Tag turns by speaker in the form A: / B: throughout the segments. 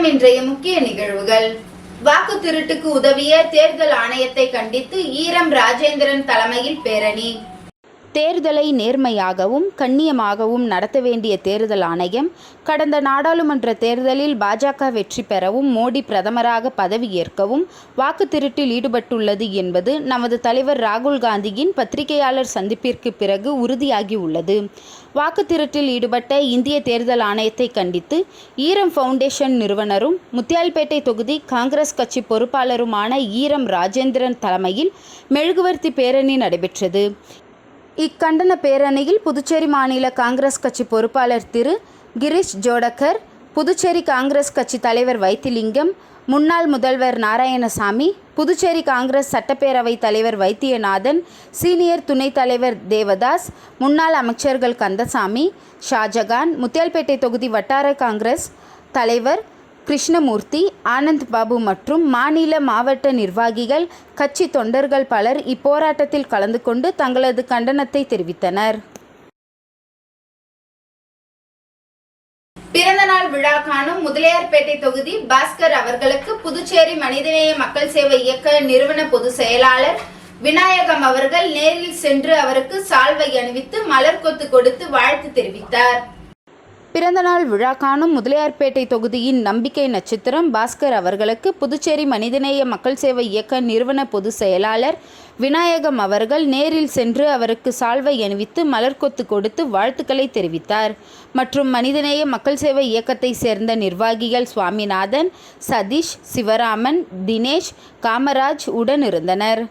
A: வணக்கம். இன்றைய முக்கிய நிகழ்வுகள். வாக்கு திருட்டுக்கு உதவிய தேர்தல் ஆணையத்தை கண்டித்து ஈரம் ராஜேந்திரன் தலைமையில் பேரணி.
B: தேர்தலை நேர்மையாகவும் கண்ணியமாகவும் நடத்த வேண்டிய தேர்தல் ஆணையம் கடந்த நாடாளுமன்ற தேர்தலில் பாஜக வெற்றி பெறவும் மோடி பிரதமராக பதவியேற்கவும் வாக்கு திருட்டில் ஈடுபட்டுள்ளது என்பது நமது தலைவர் ராகுல் காந்தியின் பத்திரிகையாளர் சந்திப்பிற்கு பிறகு உறுதியாகியுள்ளது. வாக்கு திருட்டில் ஈடுபட்ட இந்திய தேர்தல் ஆணையத்தை கண்டித்து ஈரம் ஃபவுண்டேஷன் நிறுவனரும் முத்தியால்பேட்டை தொகுதி காங்கிரஸ் கட்சி பொறுப்பாளருமான ஈரம் ராஜேந்திரன் தலைமையில் மெழுகுவர்த்தி பேரணி நடைபெற்றது. இக்கண்டன பேரணியில் புதுச்சேரி மாநில காங்கிரஸ் கட்சி பொறுப்பாளர் திரு கிரீஷ் ஜோடகர், புதுச்சேரி காங்கிரஸ் கட்சி தலைவர் வைத்திலிங்கம், முன்னாள் முதல்வர் நாராயணசாமி, புதுச்சேரி காங்கிரஸ் சட்டப்பேரவை தலைவர் வைத்தியநாதன், சீனியர் துணைத் தலைவர் தேவதாஸ், முன்னாள் அமைச்சர்கள் கந்தசாமி, ஷாஜகான், முத்தியால்பேட்டை தொகுதி வட்டார காங்கிரஸ் தலைவர் கிருஷ்ணமூர்த்தி, ஆனந்த் பாபு மற்றும் மாநில மாவட்ட நிர்வாகிகள், கட்சி தொண்டர்கள் பலர் இப்போராட்டத்தில் கலந்து கொண்டு தங்களது கண்டனத்தை தெரிவித்தனர்.
A: பிறந்தநாள் விழா காணும் முதலியார்பேட்டை தொகுதி பாஸ்கர் அவர்களுக்கு புதுச்சேரி மனிதநேய மக்கள் சேவை இயக்க நிறுவன பொதுச் செயலாளர் விநாயகம் அவர்கள் நேரில் சென்று அவருக்கு சால்வை அணிவித்து மலர் கொத்து கொடுத்து வாழ்த்து தெரிவித்தார்.
B: பிறந்தநாள் விழா காணும் முதலியார்பேட்டை தொகுதியின் நம்பிக்கை நட்சத்திரம் பாஸ்கர் அவர்களுக்கு புதுச்சேரி மனிதநேய மக்கள் சேவை இயக்க நிறுவன பொதுச் செயலாளர் விநாயகம் அவர்கள் நேரில் சென்று அவருக்கு சால்வை அணிவித்து மலர்கொத்து கொடுத்து வாழ்த்துக்களை தெரிவித்தார். மற்றும் மனிதநேய மக்கள் சேவை இயக்கத்தை சேர்ந்த நிர்வாகிகள் சுவாமிநாதன், சதீஷ், சிவராமன், தினேஷ், காமராஜ் உடன் இருந்தனர்.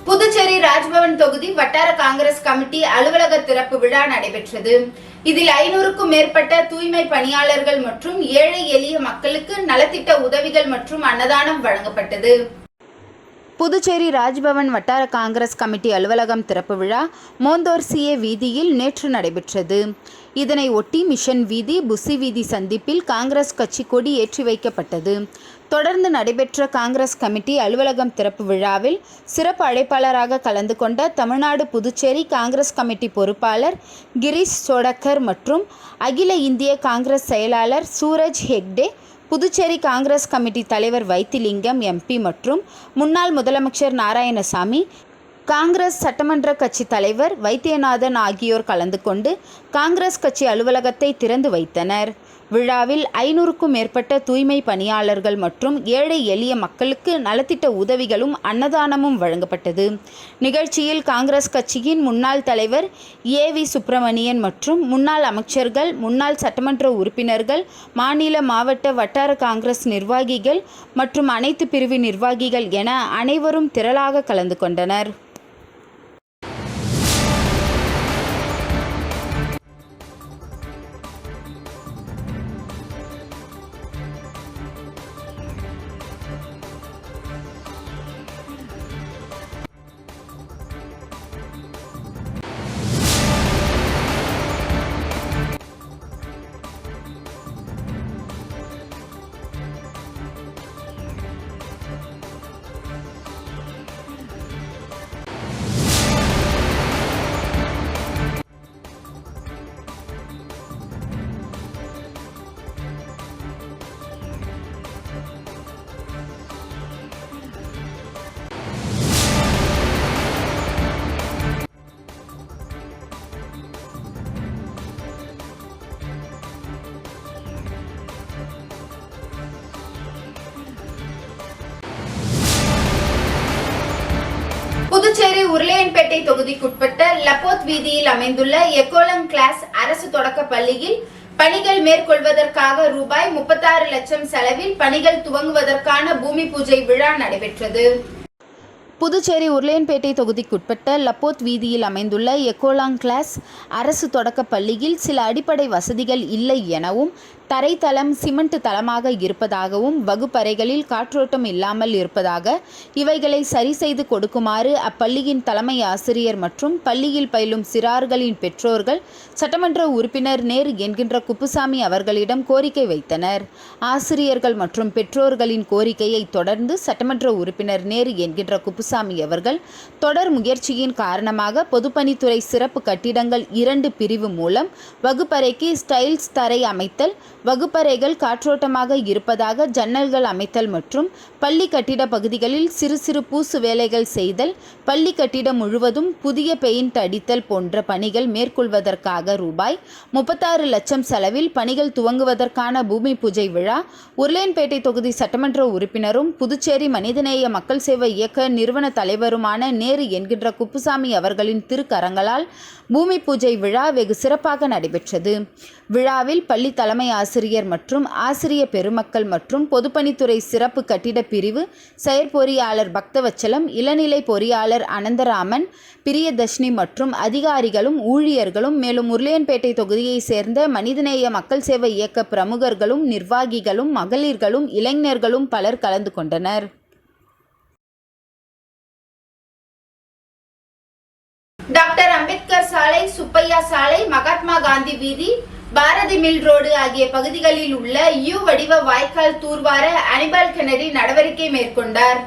A: புதுச்சேரி ராஜ்பவன் தொகுதி வட்டார காங்கிரஸ் கமிட்டி அலுவலக திறப்பு விழா நடைபெற்றது. இதில் 500க்கும் மேற்பட்ட தூய்மை பணியாளர்கள் மற்றும் ஏழை எளிய மக்களுக்கு நலத்திட்ட உதவிகள் மற்றும் அன்னதானம் வழங்கப்பட்டது.
B: புதுச்சேரி ராஜ்பவன் வட்டார காங்கிரஸ் கமிட்டி அலுவலகம் திறப்பு விழா மோந்தோர்சியே வீதியில் நேற்று நடைபெற்றது. இதனை ஒட்டி மிஷன் வீதி, புசி வீதி சந்திப்பில் காங்கிரஸ் கட்சி கொடி ஏற்றி வைக்கப்பட்டது. தொடர்ந்து நடைபெற்ற காங்கிரஸ் கமிட்டி அலுவலகம் திறப்பு விழாவில் சிறப்பு அழைப்பாளராக கலந்து கொண்ட தமிழ்நாடு புதுச்சேரி காங்கிரஸ் கமிட்டி பொறுப்பாளர் கிரீஷ் ஜோடகர் மற்றும் அகில இந்திய காங்கிரஸ் செயலாளர் சூரஜ் ஹெக்டே, புதுச்சேரி காங்கிரஸ் கமிட்டி தலைவர் வைத்திலிங்கம் எம்பி மற்றும் முன்னாள் முதலமைச்சர் நாராயணசாமி, காங்கிரஸ் சட்டமன்ற கட்சி தலைவர் வைத்தியநாதன் ஆகியோர் கலந்து கொண்டு காங்கிரஸ் கட்சி அலுவலகத்தை திறந்து வைத்தனர். விழாவில் 500க்கும் மேற்பட்ட தூய்மை பணியாளர்கள் மற்றும் ஏழை எளிய மக்களுக்கு நலத்திட்ட உதவிகளும் அன்னதானமும் வழங்கப்பட்டது. நிகழ்ச்சியில் காங்கிரஸ் கட்சியின் முன்னாள் தலைவர் ஏவி சுப்பிரமணியன் மற்றும் முன்னாள் அமைச்சர்கள், முன்னாள் சட்டமன்ற உறுப்பினர்கள், மாநில மாவட்ட வட்டார காங்கிரஸ் நிர்வாகிகள் மற்றும் அனைத்து பிரிவு நிர்வாகிகள் என அனைவரும் திரளாக கலந்து கொண்டனர்.
A: புதுச்சேரி உருளையன்பேட்டை தொகுதிக்குட்பட்ட லப்போத் வீதியில் அமைந்துள்ள எக்கோலம் கிளாஸ் அரசு தொடக்க பள்ளியில் பணிகள் மேற்கொள்வதற்காக ரூபாய் 36 லட்சம் செலவில் பணிகள் துவங்குவதற்கான பூமி பூஜை விழா நடைபெற்றது.
B: புதுச்சேரி உருளையன்பேட்டை தொகுதிக்குட்பட்ட லப்போத் வீதியில் அமைந்துள்ள எக்கோலாங் கிளாஸ் அரசு தொடக்கப் பள்ளியில் சில அடிப்படை வசதிகள் இல்லை எனவும், தரைத்தளம் சிமெண்ட் தளமாக இருப்பதாகவும், வகுப்பறைகளில் காற்றோட்டம் இல்லாமல் இருப்பதாக, இவைகளை சரி செய்து கொடுக்குமாறு அப்பள்ளியின் தலைமை ஆசிரியர் மற்றும் பள்ளியில் பயிலும் சிறார்களின் பெற்றோர்கள் சட்டமன்ற உறுப்பினர் நேரு என்கின்ற குப்புசாமி அவர்களிடம் கோரிக்கை வைத்தனர். ஆசிரியர்கள் மற்றும் பெற்றோர்களின் கோரிக்கையை தொடர்ந்து சட்டமன்ற உறுப்பினர் நேரு என்கின்ற குப்புசாமி அவர்கள் தொடர் முயற்சியின் காரணமாக பொதுப்பணித்துறை சிறப்பு கட்டிடங்கள் 2 பிரிவு மூலம் வகுப்பறைக்கு ஸ்டைல்ஸ் தரை அமைத்தல், வகுப்பறைகள் காற்றோட்டமாக இருப்பதாக ஜன்னல்கள் அமைத்தல் மற்றும் பள்ளி கட்டிட பகுதிகளில் சிறு சிறு பூசு வேலைகள் செய்தல், பள்ளி கட்டிடம் முழுவதும் புதிய பெயிண்ட் அடித்தல் போன்ற பணிகள் மேற்கொள்வதற்காக ரூபாய் 36 லட்சம் செலவில் பணிகள் துவங்குவதற்கான பூமி பூஜை விழா உருளையன்பேட்டை தொகுதி சட்டமன்ற உறுப்பினரும் புதுச்சேரி மனிதநேய மக்கள் சேவை இயக்க நிறுவன தலைவருமான நேரு என்கின்ற குப்புசாமி அவர்களின் திருக்கரங்களால் பூமி பூஜை விழா வெகு சிறப்பாக நடைபெற்றது. விழாவில் பள்ளி தலைமை ஆசிரியர் மற்றும் ஆசிரிய பெருமக்கள் மற்றும் பொதுப்பணித்துறை சிறப்பு கட்டிட பிரிவு செயற்பொறியாளர் பக்தவச்சலம், இளநிலை பொறியாளர் அனந்தராமன், பிரியதர்ஷினி மற்றும் அதிகாரிகளும் ஊழியர்களும், மேலும் உருளையன்பேட்டை தொகுதியை சேர்ந்த மனிதநேய மக்கள் சேவை இயக்க பிரமுகர்களும் நிர்வாகிகளும் மகளிர்களும் இளைஞர்களும் பலர் கலந்து கொண்டனர்.
A: டாக்டர் அம்பேத்கர் சாலை, சுப்பையா சாலை, மகாத்மா காந்தி வீதி, பாரதி மில் ரோடு ஆகிய பகுதிகளில் உள்ள யூ வடிவ வாய்க்கால் தூர்வார அனிபால் கென்னடி நடவடிக்கை மேற்கொண்டார்.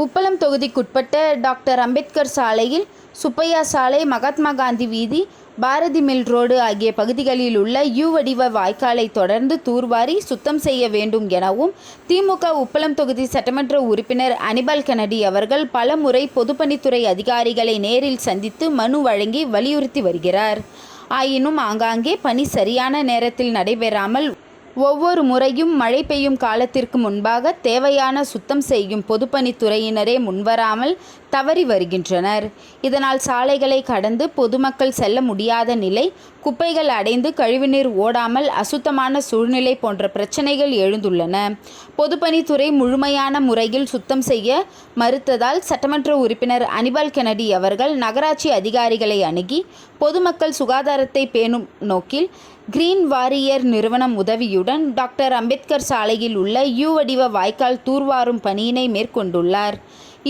B: உப்பளம் தொகுதிக்குட்பட்ட டாக்டர் அம்பேத்கர் சாலையில் சுப்பையா சாலை, மகாத்மா காந்தி வீதி, பாரதி மில் ரோடு ஆகிய பகுதிகளில் உள்ள யூ வடிவ வாய்க்காலை தொடர்ந்து தூர்வாரி சுத்தம் செய்ய வேண்டும் எனவும் திமுக உப்பளம் தொகுதி சட்டமன்ற உறுப்பினர் அனிபால் கென்னடி அவர்கள் பல முறை பொதுப்பணித்துறை அதிகாரிகளை நேரில் சந்தித்து மனு வழங்கி வலியுறுத்தி வருகிறார். ஆயினும் ஆங்காங்கே பணி சரியான நேரத்தில் நடைபெறாமல் ஒவ்வொரு முறையும் மழை பெய்யும் காலத்திற்கு முன்பாக தேவையான சுத்தம் செய்யும் பொதுப்பணித்துறையினரே முன்வராமல் தவறி வருகின்றனர். இதனால் சாலைகளை கடந்து பொதுமக்கள் செல்ல முடியாத நிலை, குப்பைகள் அடைந்து கழிவுநீர் ஓடாமல் அசுத்தமான சூழ்நிலை போன்ற பிரச்சனைகள் எழுந்துள்ளன. பொதுப்பணித்துறை முழுமையான முறையில் சுத்தம் செய்ய மறுத்ததால் சட்டமன்ற உறுப்பினர் அனிபால் கென்னடி அவர்கள் நகராட்சி அதிகாரிகளை அணுகி பொதுமக்கள் சுகாதாரத்தை பேணும் நோக்கில் கிரீன் வாரியர் நிறுவனம் உதவியுடன் டாக்டர் அம்பேத்கர் சாலையில் உள்ள யூ வடிவ வாய்க்கால் தூர்வாரும் பணியினை மேற்கொண்டுள்ளார்.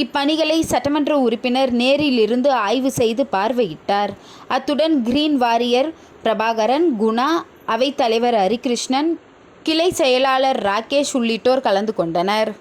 B: இப்பணிகளை சட்டமன்ற உறுப்பினர் நேரிலிருந்து ஆய்வு செய்து பார்வையிட்டார். அத்துடன் கிரீன் வாரியர் பிரபாகரன், குணா, அவைத்தலைவர் ஹரிகிருஷ்ணன், கிளை செயலாளர் ராகேஷ் உள்ளிட்டோர் கலந்து கொண்டனர்.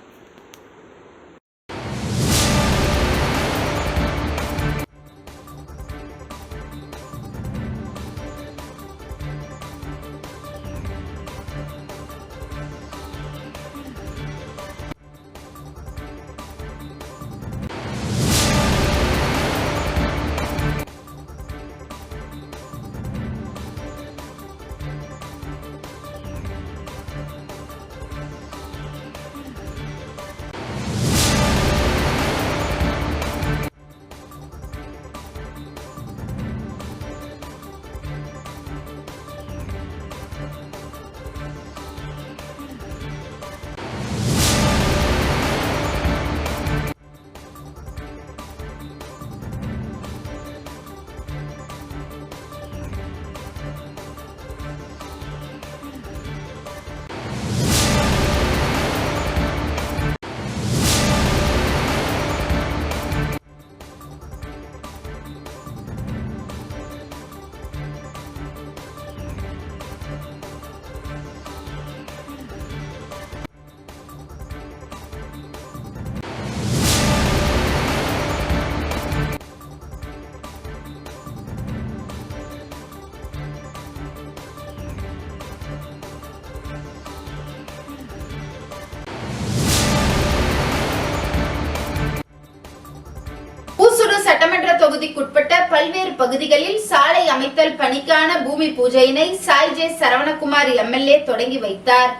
A: சட்டமன்ற தொகுதிக்குட்பட்ட பல்வேறு பகுதிகளில் சாலை அமைத்தல் பணிக்கான பூமி பூஜையினை சாய் ஜே சரவணகுமார் எம்எல்ஏ தொடங்கி வைத்தார்.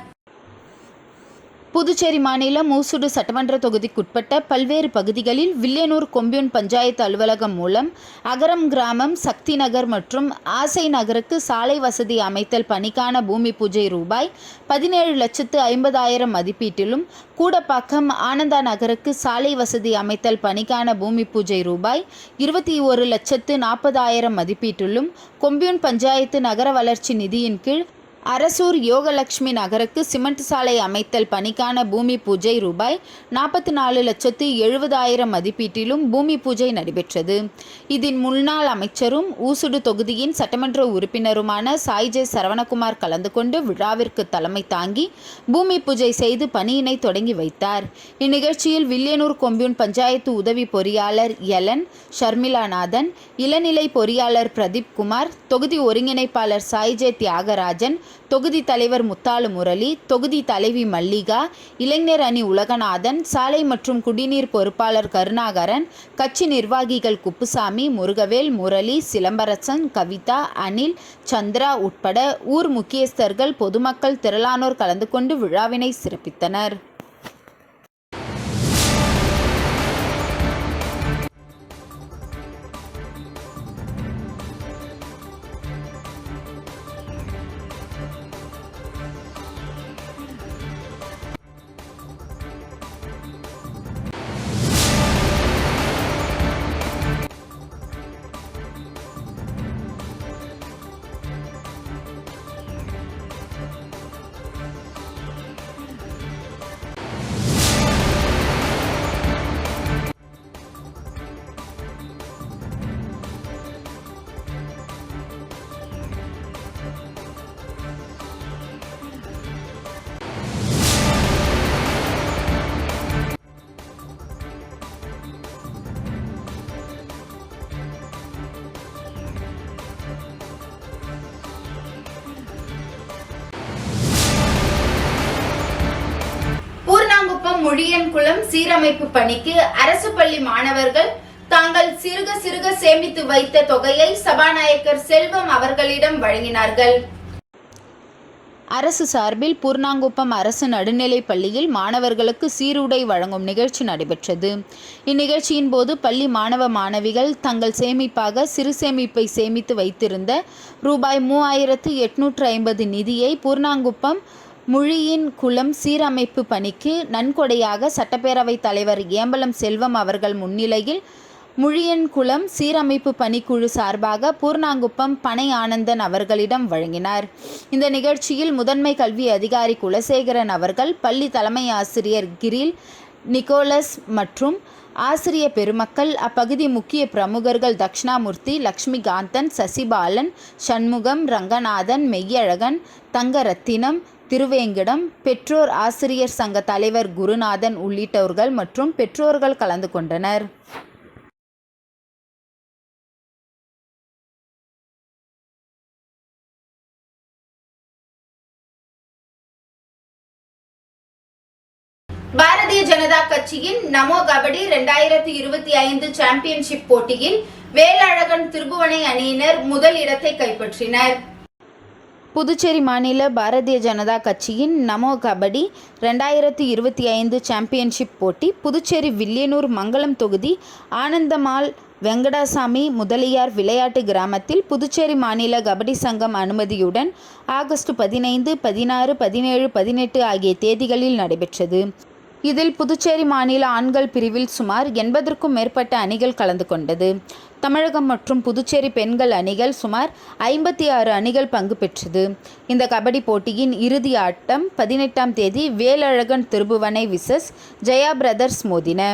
B: புதுச்சேரி மாநிலம் ஊசுடு சட்டமன்ற தொகுதிக்குட்பட்ட பல்வேறு பகுதிகளில் வில்லியனூர் கொம்யூன் பஞ்சாயத்து அலுவலகம் மூலம் அகரம் கிராமம், சக்தி நகர் மற்றும் ஆசை நகருக்கு சாலை வசதி அமைத்தல் பணிக்கான பூமி பூஜை ரூபாய் 17,50,000 மதிப்பீட்டிலும், கூடப்பாக்கம் ஆனந்தா நகருக்கு சாலை வசதி அமைத்தல் பணிக்கான பூமி பூஜை ரூபாய் 21,40,000 மதிப்பீட்டிலும், கொம்யூன் பஞ்சாயத்து நகர வளர்ச்சி நிதியின் கீழ் அரசூர் யோகலட்சுமி நகருக்கு சிமெண்ட் சாலை அமைத்தல் பணிக்கான பூமி பூஜை ரூபாய் 44,70,000 மதிப்பீட்டிலும் பூமி பூஜை நடைபெற்றது. இதில் முன்னாள் அமைச்சரும் ஊசுடு தொகுதியின் சட்டமன்ற உறுப்பினருமான சாய்ஜே சரவணகுமார் கலந்து கொண்டு விழாவிற்கு தலைமை தாங்கி பூமி பூஜை செய்து பணியினை தொடங்கி வைத்தார். இந்நிகழ்ச்சியில் வில்லியனூர் கொம்யூன் பஞ்சாயத்து உதவி பொறியாளர் எலன் ஷர்மிளாநாதன், இளநிலை பொறியாளர் பிரதீப் குமார், தொகுதி ஒருங்கிணைப்பாளர் சாய்ஜே தியாகராஜன், தொகுதி தலைவர் முத்தாலு முரளி, தொகுதி தலைவி மல்லிகா, இளைஞர் அணி உலகநாதன், சாலை மற்றும் குடிநீர் பொறுப்பாளர் கருணாகரன், கட்சி நிர்வாகிகள் குப்புசாமி, முருகவேல், முரளி, சிலம்பரசன், கவிதா, அனில், சந்திரா உட்பட ஊர் முக்கியஸ்தர்கள், பொதுமக்கள் திரளானோர் கலந்து கொண்டு விழாவினை சிறப்பித்தனர்.
A: முழியன்குளம் சீரமைப்பு பணிக்கு அரசு பள்ளி மாணவர்கள் தாங்கள் சிறுக சேமித்து வைத்த தொகையை சபாநாயகர் செல்வம் அவர்களிடம் வழங்கினார்கள்.
B: அரசு சார்பில் பூர்ணாங்குப்பம் அரசு நடுநிலைப் பள்ளியில் மாணவர்களுக்கு சீருடை வழங்கும் நிகழ்ச்சி நடைபெற்றது. இந்நிகழ்ச்சியின் போது பள்ளி மாணவ மாணவிகள் தங்கள் சேமிப்பாக சிறு சேமிப்பை சேமித்து வைத்திருந்த ரூபாய் 3,850 நிதியை பூர்ணாங்குப்பம் முழியின் குளம் சீரமைப்பு பணிக்கு நன்கொடையாக சட்டப்பேரவைத் தலைவர் ஏம்பலம் செல்வம் அவர்கள் முன்னிலையில் முழியன் குளம் சீரமைப்பு பணிக்குழு சார்பாக பூர்ணாங்குப்பம் பனை ஆனந்தன் அவர்களிடம் வழங்கினார். இந்த நிகழ்ச்சியில் முதன்மை கல்வி அதிகாரி குலசேகரன் அவர்கள், பள்ளி தலைமை ஆசிரியர் கிரில், நிக்கோலஸ் மற்றும் ஆசிரிய பெருமக்கள், அப்பகுதி முக்கிய பிரமுகர்கள் தக்ஷணாமூர்த்தி, லக்ஷ்மிகாந்தன், சசிபாலன், சண்முகம், ரங்கநாதன், மெய்யழகன், தங்கரத்தினம், திருவேங்கடம், பெற்றோர் ஆசிரியர் சங்க தலைவர் குருநாதன் உள்ளிட்டவர்கள் மற்றும் பெற்றோர்கள் கலந்து கொண்டனர்.
A: பாரதிய ஜனதா கட்சியின் நமோ கபடி 2025 சாம்பியன்ஷிப் போட்டியில் வேலழகன் திருபுவனை அணியினர் முதல் இடத்தை கைப்பற்றினர்.
B: புதுச்சேரி மாநில பாரதிய ஜனதா கட்சியின் நமோ கபடி 2025 சாம்பியன்ஷிப் போட்டி புதுச்சேரி வில்லியனூர் மங்கலம் தொகுதி ஆனந்தமால் வெங்கடாசாமி முதலியார் விளையாட்டு கிராமத்தில் புதுச்சேரி மாநில கபடி சங்கம் அனுமதியுடன் ஆகஸ்ட் 15, 16, 17, 18 ஆகிய தேதிகளில் நடைபெற்றது. இதில் புதுச்சேரி மாநில ஆண்கள் பிரிவில் சுமார் 80க்கும் மேற்பட்ட அணிகள் கலந்து கொண்டது. தமிழகம் மற்றும் புதுச்சேரி பெண்கள் அணிகள் சுமார் 56 அணிகள் பங்கு பெற்றது. இந்த கபடி போட்டியின் இறுதி ஆட்டம் 18ஆம் தேதி வேலழகன் திருபுவனை விசஸ் ஜெயா பிரதர்ஸ் மோதின.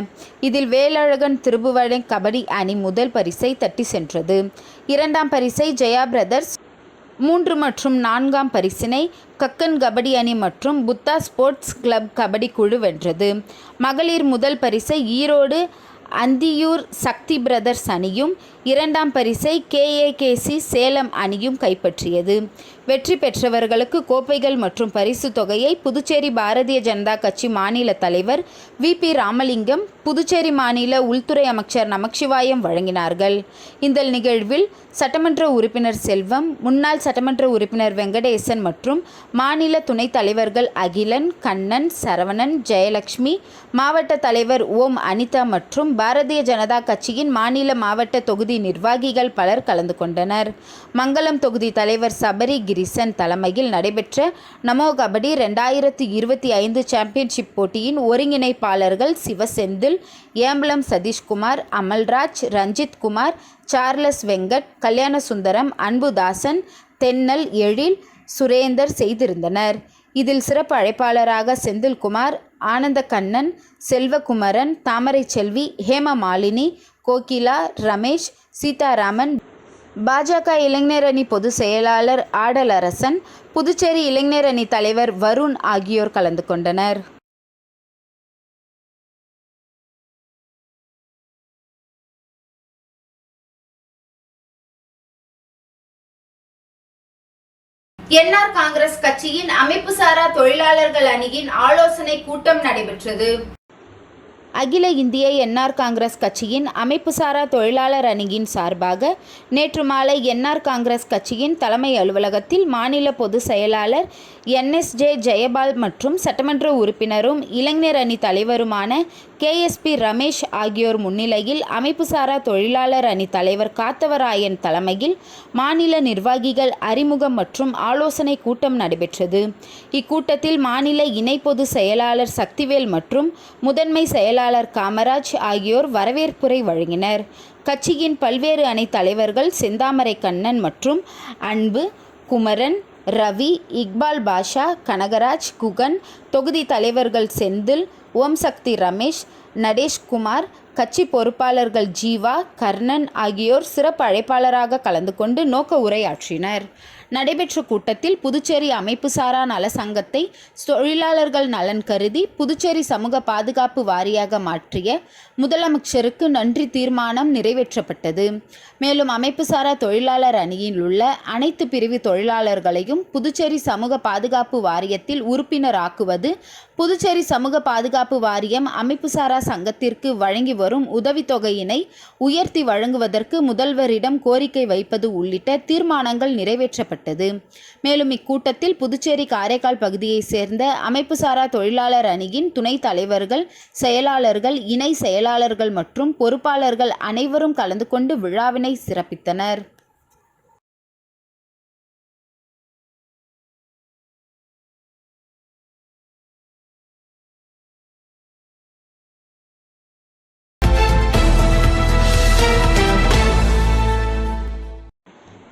B: இதில் வேலழகன் திருபுவனை கபடி அணி முதல் பரிசை தட்டி சென்றது. 2ஆம் பரிசை ஜெயா பிரதர்ஸ், 3 மற்றும் 4ஆம் பரிசினை கக்கன் கபடி அணி மற்றும் புத்தா ஸ்போர்ட்ஸ் கிளப் கபடி குழு வென்றது. மகளிர் முதல் பரிசை ஈரோடு அந்தியூர் சக்தி பிரதர்ஸ் அணியும், இரண்டாம் பரிசை KAKC சேலம் அணியும் கைப்பற்றியது. வெற்றி பெற்றவர்களுக்கு கோப்பைகள் மற்றும் பரிசு தொகையை புதுச்சேரி பாரதிய ஜனதா கட்சி மாநில தலைவர் VP ராமலிங்கம், புதுச்சேரி மாநில உள்துறை அமைச்சர் நமச்சிவாயம் வழங்கினார்கள். இந்த நிகழ்வில் சட்டமன்ற உறுப்பினர் செல்வம், முன்னாள் சட்டமன்ற உறுப்பினர் வெங்கடேசன் மற்றும் மாநில துணைத் தலைவர்கள் அகிலன், கண்ணன், சரவணன், ஜெயலட்சுமி, மாவட்ட தலைவர் ஓம் அனிதா மற்றும் பாரதிய ஜனதா கட்சியின் மாநில மாவட்ட தொகுதி நிர்வாகிகள் பலர் கலந்து கொண்டனர். மங்கலம் தொகுதி தலைவர் சபரி கிரிசன் தலைமையில் நடைபெற்ற நமோ கபடி 2025 சாம்பியன்ஷிப் போட்டியின் ஒருங்கிணைப்பாளர்கள் சிவசெந்தில், ஏம்பலம் சதீஷ்குமார், அமல்ராஜ், ரஞ்சித் குமார், சார்லஸ் வெங்கட், கல்யாணசுந்தரம், அன்புதாசன், தென்னல் எழில், சுரேந்தர் செய்திருந்தனர். இதில் சிறப்பு அழைப்பாளராக செந்தில்குமார், ஆனந்தகண்ணன், செல்வகுமரன், தாமரை செல்வி, ஹேமமாலினி, கோகிலா, ரமேஷ், சீதாராமன், பாஜக இளைஞர் அணி பொதுச் செயலாளர் ஆடலரசன், புதுச்சேரி இளைஞர் அணி தலைவர் வருண் ஆகியோர் கலந்து கொண்டனர்.
A: NR காங்கிரஸ் கட்சியின் அமைப்புசாரா தொழிலாளர்கள் அணியின் ஆலோசனை கூட்டம் நடைபெற்றது.
B: அகில இந்திய NR காங்கிரஸ் கட்சியின் அமைப்புசாரா தொழிலாளர் அணியின் சார்பாக நேற்று மாலை NR காங்கிரஸ் கட்சியின் தலைமை அலுவலகத்தில் மாநில பொதுச் செயலாளர் NSJ ஜெயபால் மற்றும் சட்டமன்ற உறுப்பினரும் இளைஞர் அணி தலைவருமான KSP ரமேஷ் ஆகியோர் முன்னிலையில் அமைப்புசாரா தொழிலாளர் அணி தலைவர் காத்தவராயன் தலைமையில் மாநில நிர்வாகிகள் அறிமுகம் மற்றும் ஆலோசனை கூட்டம் நடைபெற்றது. இக்கூட்டத்தில் மாநில இணை பொதுச் செயலாளர் சக்திவேல் மற்றும் முதன்மை செயலாளர் காமராஜ் ஆகியோர் வரவேற்புரை வழங்கினர். கட்சியின் பல்வேறு அணி தலைவர்கள் செந்தாமரை கண்ணன் மற்றும் அன்பு, குமரன், ரவி, இக்பால் பாஷா, கனகராஜ், குகன், தொகுதி தலைவர்கள் செந்தில், ஓம் சக்தி ரமேஷ், நடேஷ்குமார், கட்சி பொறுப்பாளர்கள் ஜீவா, கர்ணன் ஆகியோர் சிறப்பு அழைப்பாளராக கலந்து கொண்டு நோக்க உரையாற்றினர். நடைபெற்ற கூட்டத்தில் புதுச்சேரி அமைப்புசாரா நல சங்கத்தை தொழிலாளர்கள் நலன் கருதி புதுச்சேரி சமூக பாதுகாப்பு வாரியாக மாற்றிய முதலமைச்சருக்கு நன்றி தீர்மானம் நிறைவேற்றப்பட்டது. மேலும் அமைப்புசாரா தொழிலாளர் அணியில் உள்ள அனைத்து பிரிவு தொழிலாளர்களையும் புதுச்சேரி சமூக பாதுகாப்பு வாரியத்தில் உறுப்பினராக்குவது, புதுச்சேரி சமூக பாதுகாப்பு வாரியம் அமைப்புசாரா சங்கத்திற்கு வழங்கி வரும் உதவித்தொகையினை உயர்த்தி வழங்குவதற்கு முதல்வரிடம் கோரிக்கை வைப்பது உள்ளிட்ட தீர்மானங்கள் நிறைவேற்றப்பட்டது. மேலும் இக்கூட்டத்தில் புதுச்சேரி காரைக்கால் பகுதியைச் சேர்ந்த அமைப்புசாரா தொழிலாளர் அணியின் துணைத் தலைவர்கள், செயலாளர்கள், இணை செயலாளர்கள் மற்றும் பொறுப்பாளர்கள் அனைவரும் கலந்து கொண்டு விழாவினை சிறப்பித்தனர்.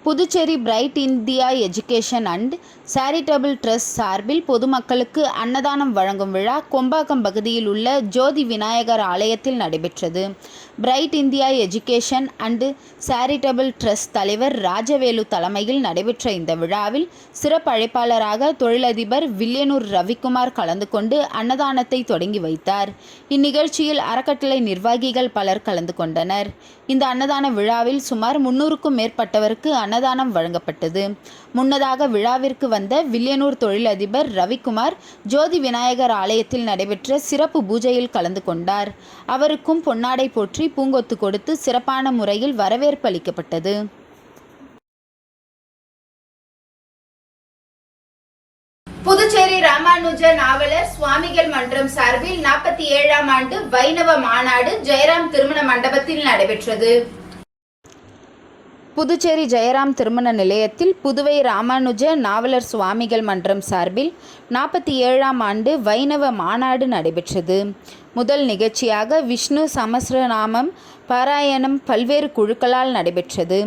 B: Puducherry Bright India education and charitable Trust சார்பில் பொதுமக்களுக்கு அன்னதானம் வழங்கும் விழா கொம்பாக்கம் பகுதியில் உள்ள ஜோதி விநாயகர் ஆலயத்தில் நடைபெற்றது. Bright India education and charitable trust தலைவர் ராஜவேலு தலைமையில் நடைபெற்ற இந்த விழாவில் சிறப்பு அழைப்பாளராக தொழிலதிபர் வில்லியனூர் ரவிக்குமார் கலந்து கொண்டு அன்னதானத்தை தொடங்கி வைத்தார். இந்நிகழ்ச்சியில் அறக்கட்டளை நிர்வாகிகள் பலர் கலந்து கொண்டனர். இந்த அன்னதான விழாவில் சுமார் 300க்கும் மேற்பட்டவருக்கு அன்னதானம் வழங்கப்பட்டது. முன்னதாக விழாவிற்கு வந்த வில்லியனூர் தொழிலதிபர் ரவிக்குமார் ஜோதி விநாயகர் ஆலயத்தில் நடைபெற்ற சிறப்பு பூஜையில் கலந்து கொண்டார். அவருக்கும் பொன்னாடை போற்றி பூங்கொத்து கொடுத்து சிறப்பான முறையில் வரவேற்பு அளிக்கப்பட்டது.
A: புதுச்சேரி ராமானுஜ நாவலர் சுவாமிகள் மன்றம் சார்பில் 47ஆம் ஆண்டு வைணவ மாநாடு ஜெயராம் திருமண மண்டபத்தில் நடைபெற்றது.
B: புதுச்சேரி ஜெயராம் திருமண நிலையத்தில் புதுவை ராமானுஜ நாவலர் சுவாமிகள் மன்றம் சார்பில் 47ஆம் ஆண்டு வைணவ மாநாடு நடைபெற்றது. முதல் நிகழ்ச்சியாக விஷ்ணு சமஸ்ரநாமம் பாராயணம் பல்வேறு குழுக்களால் நடைபெற்றது.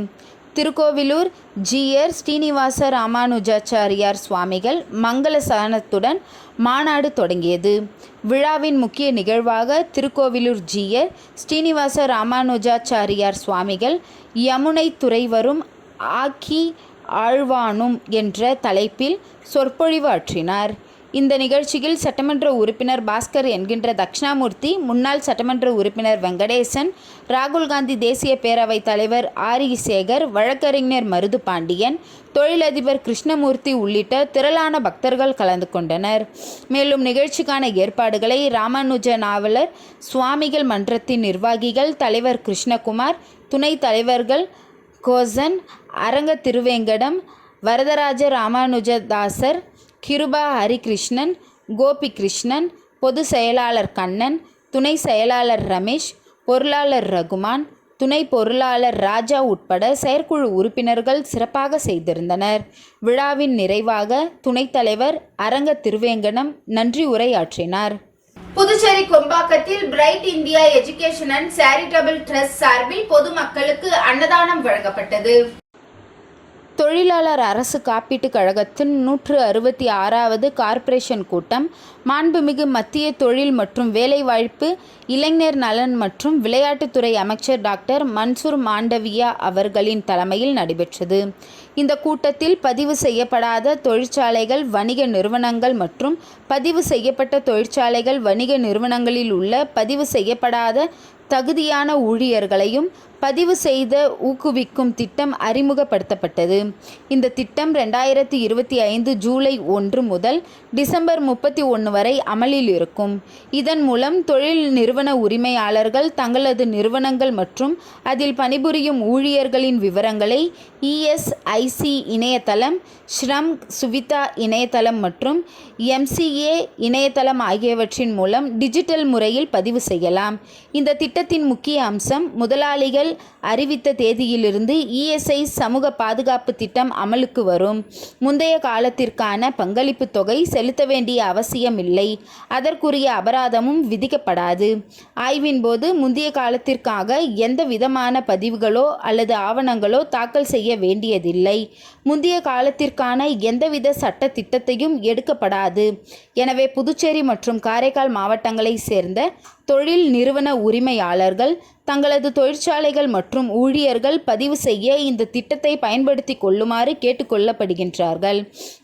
B: திருக்கோவிலூர் ஜீயர் ஸ்ரீனிவாச ராமானுஜாச்சாரியார் சுவாமிகள் மங்கள சரணத்துடன் மாநாடு தொடங்கியது. விழாவின் முக்கிய நிகழ்வாக திருக்கோவிலூர் ஜீயர் ஸ்ரீனிவாச ராமானுஜாச்சாரியார் சுவாமிகள் யமுனை துறைவரும் ஆக்கி ஆழ்வானும் என்ற தலைப்பில் சொற்பொழிவு ஆற்றினார். இந்த நிகழ்ச்சியில் சட்டமன்ற உறுப்பினர் பாஸ்கர் என்கின்ற தட்சிணாமூர்த்தி, முன்னாள் சட்டமன்ற உறுப்பினர் வெங்கடேசன், ராகுல் காந்தி தேசிய பேரவைத் தலைவர் ஆரி சேகர், வழக்கறிஞர் மருது பாண்டியன், தொழிலதிபர் கிருஷ்ணமூர்த்தி உள்ளிட்ட திரளான பக்தர்கள் கலந்து கொண்டனர். மேலும் நிகழ்ச்சிக்கான ஏற்பாடுகளை ராமானுஜ நாவலர் சுவாமிகள் மன்றத்தின் நிர்வாகிகள் தலைவர் கிருஷ்ணகுமார், துணைத் தலைவர்கள் கோசன், அரங்க திருவேங்கடம், வரதராஜ ராமானுஜதாசர், கிருபா ஹரிகிருஷ்ணன், கோபி கிருஷ்ணன், பொதுச் செயலாளர் கண்ணன், துணை செயலாளர் ரமேஷ், பொருளாளர் ரகுமான், துணை பொருளாளர் ராஜா உட்பட செயற்குழு உறுப்பினர்கள் சிறப்பாக செய்திருந்தனர். விழாவின் நிறைவாக துணைத் தலைவர் அரங்க திருவேங்கடம் நன்றி உரையாற்றினார்.
A: புதுச்சேரி கொம்பாக்கத்தில் Bright India education and charitable Trust சார்பில் பொதுமக்களுக்கு அன்னதானம் வழங்கப்பட்டது.
B: தொழிலாளர் அரசு காப்பீட்டுக் கழகத்தின் 166வது கார்ப்பரேஷன் கூட்டம் மாண்புமிகு மத்திய தொழில் மற்றும் வேலைவாய்ப்பு, இளைஞர் நலன் மற்றும் விளையாட்டுத்துறை அமைச்சர் டாக்டர் மன்சூர் மாண்டவியா அவர்களின் தலைமையில் நடைபெற்றது. இந்த கூட்டத்தில் பதிவு செய்யப்படாத தொழிற்சாலைகள், வணிக நிறுவனங்கள் மற்றும் பதிவு செய்யப்பட்ட தொழிற்சாலைகள், வணிக நிறுவனங்களில் உள்ள பதிவு செய்யப்படாத தகுதியான ஊழியர்களையும் பதிவு செய்த ஊக்குவிக்கும் திட்டம் அறிமுகப்படுத்தப்பட்டது. இந்த திட்டம் 2025 ஜூலை 1 முதல் டிசம்பர் 31 வரை அமலில் இருக்கும். இதன் மூலம் தொழில் நிறுவன உரிமையாளர்கள் தங்களது நிறுவனங்கள் மற்றும் அதில் பணிபுரியும் ஊழியர்களின் விவரங்களை ESIC இணையதளம், ஸ்ரம் சுவிதா இணையதளம் மற்றும் MCA இணையதளம் ஆகியவற்றின் மூலம் டிஜிட்டல் முறையில் பதிவு செய்யலாம். இந்த திட்டத்தின் முக்கிய அம்சம், முதலாளிகள் அறிவித்த தேதியிலிருந்து ESI சமூக பாதுகாப்பு திட்டம் அமலுக்கு வரும். முந்தைய காலத்திற்கான பங்களிப்பு தொகை செலுத்த வேண்டிய அவசியம் இல்லை. அதற்குரிய அபராதமும் விதிக்கப்படாது. ஆய்வின் போது முந்தைய காலத்திற்காக எந்த விதமான பதிவுகளோ அல்லது ஆவணங்களோ தாக்கல் செய்ய வேண்டியதில்லை. முந்தைய காலத்திற்கான எந்தவித சட்ட திட்டத்தையும் எடுக்கப்படாது. எனவே புதுச்சேரி மற்றும் காரைக்கால் மாவட்டங்களைச் சேர்ந்த தொழில் நிறுவன உரிமையாளர்கள் தங்களது தொழிற்சாலைகள் மற்றும் ஊழியர்கள் பதிவு செய்ய இந்த திட்டத்தை பயன்படுத்தி கொள்ளுமாறு கேட்டுக்கொள்ளப்படுகின்றார்கள்.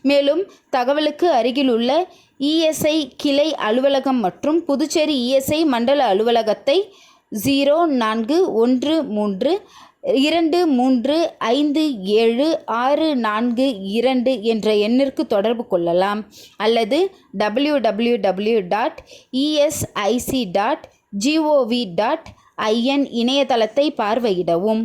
B: மேலும் தகவலுக்கு அருகிலுள்ள ESI கிளை அலுவலகம் மற்றும் புதுச்சேரி ESI மண்டல அலுவலகத்தை 041323576442 என்ற எண்ணிற்கு தொடர்பு கொள்ளலாம் அல்லது www.esic.gov.in இணையதளத்தை பார்வையிடவும்.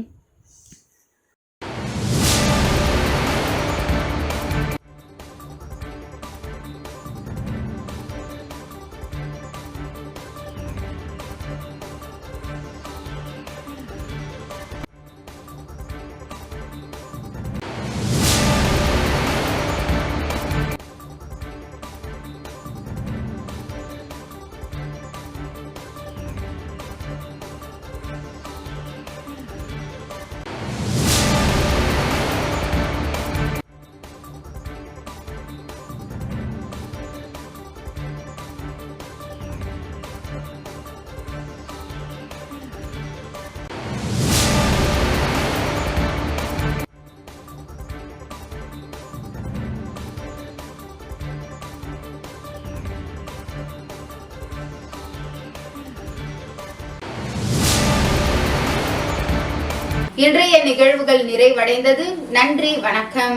A: இன்றைய நிகழ்வுகள் நிறைவடைந்தது. நன்றி, வணக்கம்.